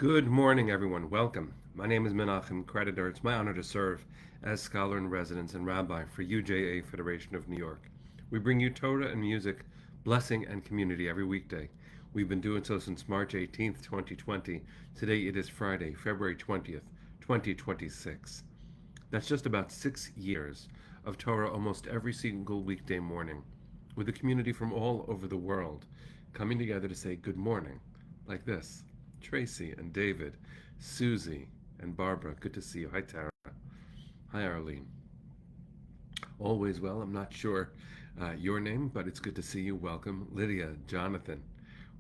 Good morning, everyone. Welcome. My name is Menachem Creditor. It's my honor to serve as scholar in residence and rabbi for UJA Federation of New York. We bring you Torah and music, blessing, and community every weekday. We've been doing so since March 18th, 2020. Today it is Friday, February 20th, 2026. That's just about 6 years of Torah almost every single weekday morning, with a community from all over the world coming together to say good morning, like this. Tracy and David, Susie and Barbara, good to see you. Hi, Tara. Hi, Arlene. Always well. I'm not sure your name, but it's good to see you. Welcome. Lydia, Jonathan,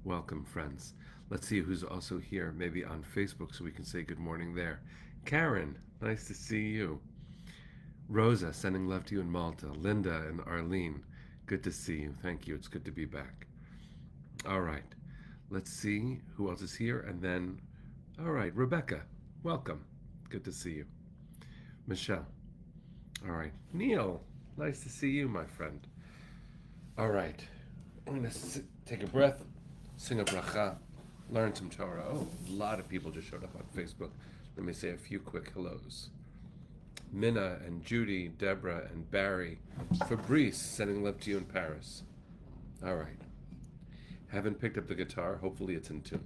welcome, friends. Let's see who's also here, maybe on Facebook, so we can say good morning there. Karen, nice to see you. Rosa, sending love to you in Malta. Linda and Arlene, good to see you. Thank you. It's good to be back. All right. Let's see who else is here. And then, all right, Rebecca, welcome. Good to see you. Michelle. All right. Neil, nice to see you, my friend. All right. I'm going to take a breath, sing a bracha, learn some Torah. Oh, a lot of people just showed up on Facebook. Let me say a few quick hellos. Minna and Judy, Deborah and Barry. Fabrice, sending love to you in Paris. All right. Haven't picked up the guitar. Hopefully it's in tune.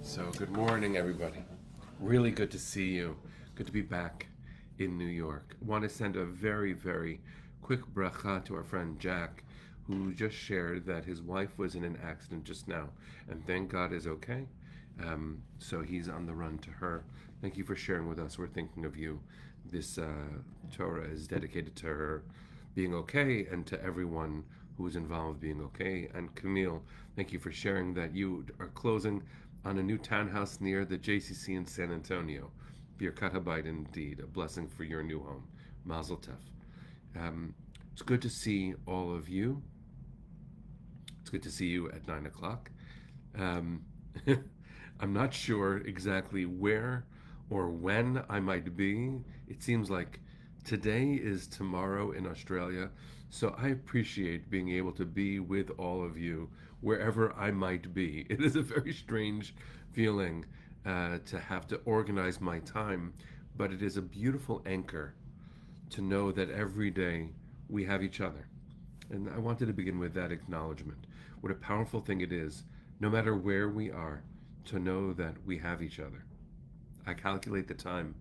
So, good morning, everybody. Really good to see you. Good to be back in New York. I want to send a very, very quick bracha to our friend Jack, who just shared that his wife was in an accident just now, and thank God is okay. So he's on the run to her. Thank you for sharing with us. We're thinking of you. This Torah is dedicated to her being okay and to everyone who is involved being okay. And Camille, thank you for sharing that you are closing on a new townhouse near the JCC in San Antonio. Birkat Habayit indeed, a blessing for your new home. Mazel tov. It's good to see all of you. It's good to see you at 9 o'clock. I'm not sure exactly where or when I might be. It seems like today is tomorrow in Australia, so I appreciate being able to be with all of you wherever I might be. It is a very strange feeling to have to organize my time, but it is a beautiful anchor to know that every day we have each other. And I wanted to begin with that acknowledgement. What a powerful thing it is, no matter where we are, to know that we have each other. I calculate the time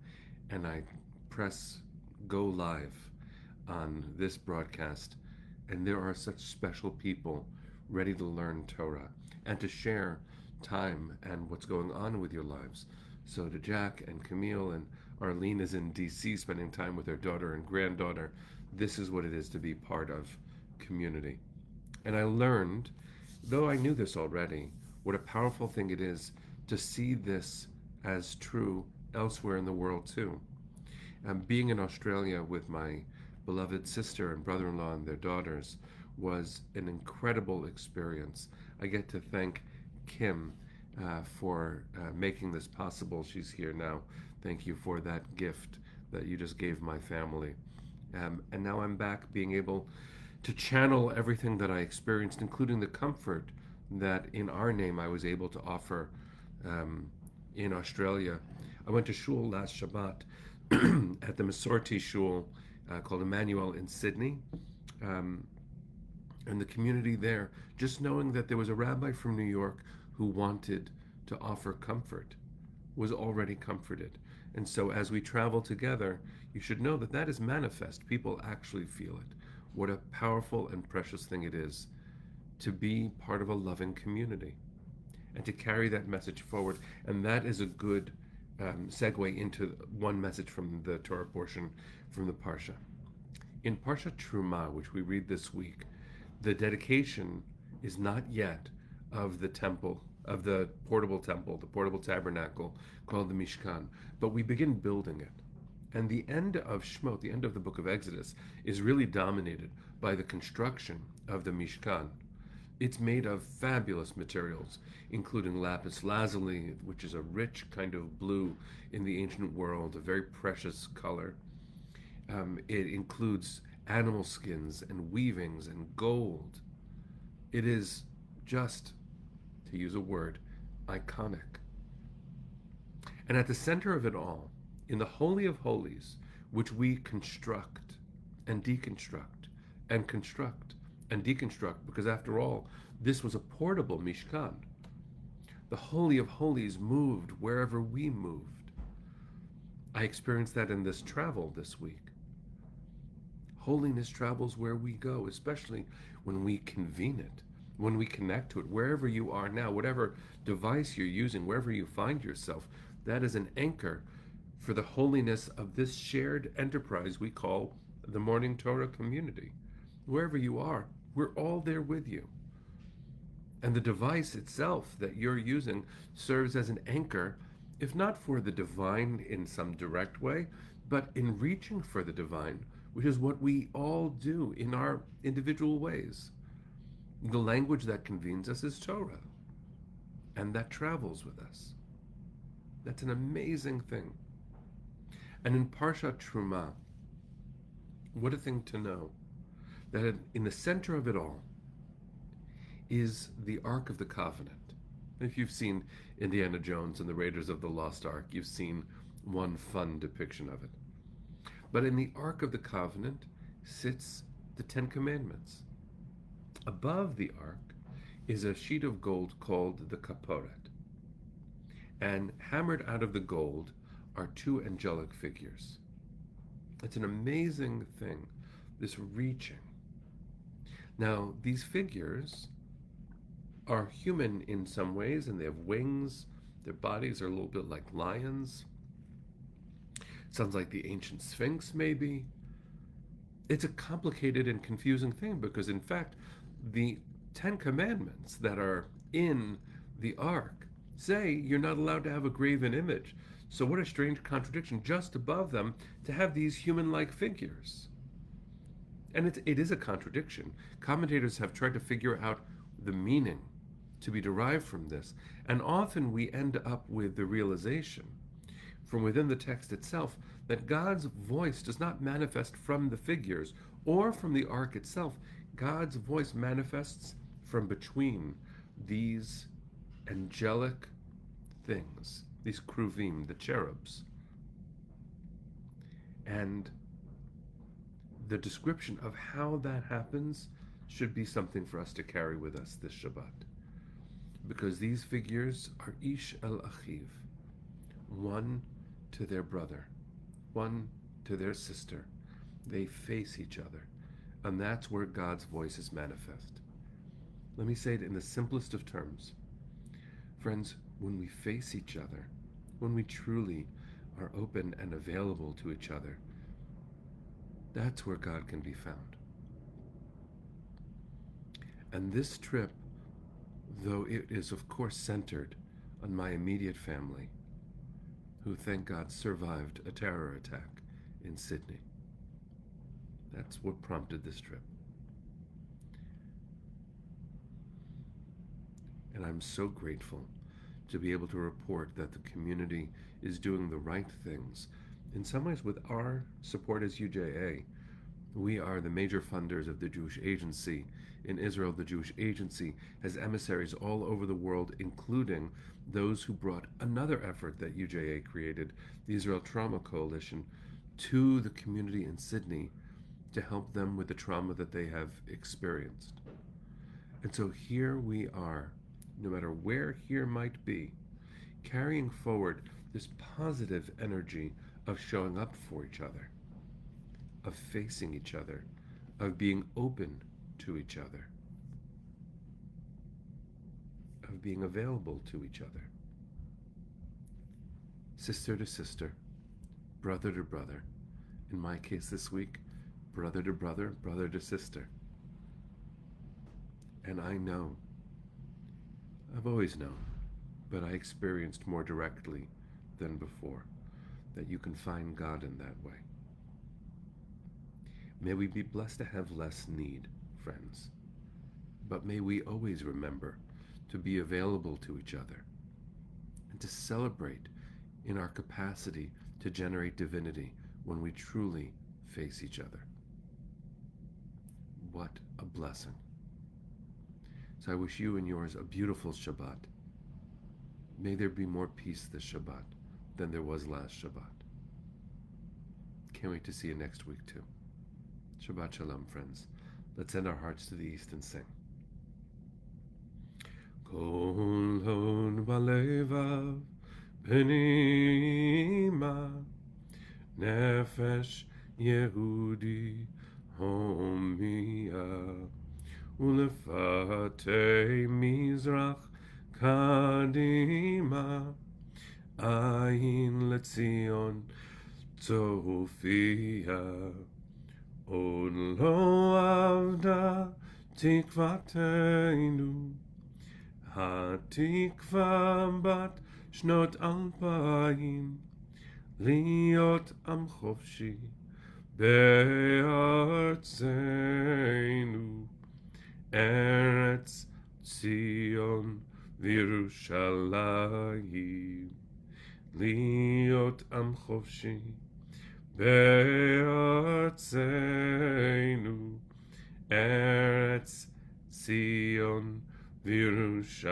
and I press go live on this broadcast, and there are such special people ready to learn Torah and to share time and what's going on with your lives. So to Jack and Camille, and Arlene is in DC spending time with her daughter and granddaughter, this is what it is to be part of community. And I learned, though I knew this already, what a powerful thing it is to see this as true elsewhere in the world too. Being in Australia with my beloved sister and brother-in-law and their daughters was an incredible experience. I get to thank Kim for making this possible. She's here now. Thank you for that gift that you just gave my family. And now I'm back being able to channel everything that I experienced, including the comfort that in our name I was able to offer in Australia. I went to shul last Shabbat at the Masorti shul called Emmanuel in Sydney. And the community there, just knowing that there was a rabbi from New York who wanted to offer comfort, was already comforted. And so as we travel together, you should know that that is manifest. People actually feel it. What a powerful and precious thing it is to be part of a loving community and to carry that message forward. And that is a good segue into one message from the Torah portion from the Parsha. In Parsha Terumah, which we read this week, the dedication is not yet of the temple, of the portable temple, the portable tabernacle called the Mishkan, but we begin building it. And the end of Shemot, the end of the book of Exodus, is really dominated by the construction of the Mishkan. It's made of fabulous materials, including lapis lazuli, which is a rich kind of blue in the ancient world, a very precious color. It includes animal skins and weavings and gold. It is just, to use a word, iconic. And at the center of it all, in the Holy of Holies, which we construct and deconstruct and construct and deconstruct, because after all, this was a portable Mishkan. The Holy of Holies moved wherever we moved. I experienced that in this travel this week. Holiness travels where we go, especially when we convene it, when we connect to it, wherever you are now, whatever device you're using, wherever you find yourself, that is an anchor for the holiness of this shared enterprise we call the Morning Torah community. Wherever you are, we're all there with you. And the device itself that you're using serves as an anchor, if not for the divine in some direct way, but in reaching for the divine, which is what we all do in our individual ways. The language that convenes us is Torah, and that travels with us. That's an amazing thing. And in Parshat Terumah, what a thing to know, that in the center of it all is the Ark of the Covenant. If you've seen Indiana Jones and the Raiders of the Lost Ark, you've seen one fun depiction of it. But in the Ark of the Covenant sits the Ten Commandments. Above the Ark is a sheet of gold called the Kaporet. And hammered out of the gold are two angelic figures. It's an amazing thing, this reaching. Now, these figures are human in some ways, and they have wings. Their bodies are a little bit like lions. Sounds like the ancient Sphinx, maybe. It's a complicated and confusing thing because, in fact, the Ten Commandments that are in the Ark say you're not allowed to have a graven image. So what a strange contradiction, just above them, to have these human-like figures. And it is a contradiction. Commentators have tried to figure out the meaning to be derived from this, and often we end up with the realization from within the text itself that God's voice does not manifest from the figures or from the ark itself. God's voice manifests from between these angelic things, these kruvim, the cherubs. And the description of how that happens should be something for us to carry with us this Shabbat. Because these figures are ish el achiv, one to their brother, one to their sister. They face each other, and that's where God's voice is manifest. Let me say it in the simplest of terms. Friends, when we face each other, when we truly are open and available to each other, that's where God can be found. And this trip, though it is of course centered on my immediate family, who, thank God, survived a terror attack in Sydney. That's what prompted this trip. And I'm so grateful to be able to report that the community is doing the right things. In some ways, with our support as UJA, we are the major funders of the Jewish Agency. In Israel, the Jewish Agency has emissaries all over the world, including those who brought another effort that UJA created, the Israel Trauma Coalition, to the community in Sydney to help them with the trauma that they have experienced. And so here we are, no matter where here might be, carrying forward this positive energy of showing up for each other, of facing each other, of being open to each other, of being available to each other. Sister to sister, brother to brother. In my case this week, brother to brother, brother to sister. And I know, I've always known, but I experienced more directly than before, that you can find God in that way. May we be blessed to have less need, friends, but may we always remember to be available to each other and to celebrate in our capacity to generate divinity when we truly face each other. What a blessing. So I wish you and yours a beautiful Shabbat. May there be more peace this Shabbat than there was last Shabbat. Can't wait to see you next week too. Shabbat Shalom, friends. Let's send our hearts to the east and sing. Kol hod balevav benima nefesh Yehudi homia ulefatei mizrach kadima ayin letzion tzofia od lo avda tikvateinu hatikva bat shnot alpayim להיות עם חופשי בארצנו, ארץ ציון וירושלים. להיות עם חופשי בארצנו, ארץ ציון וירושלים.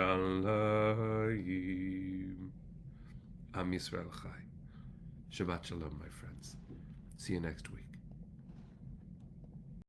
עם ישראל חי. Shabbat Shalom, my friends. See you next week.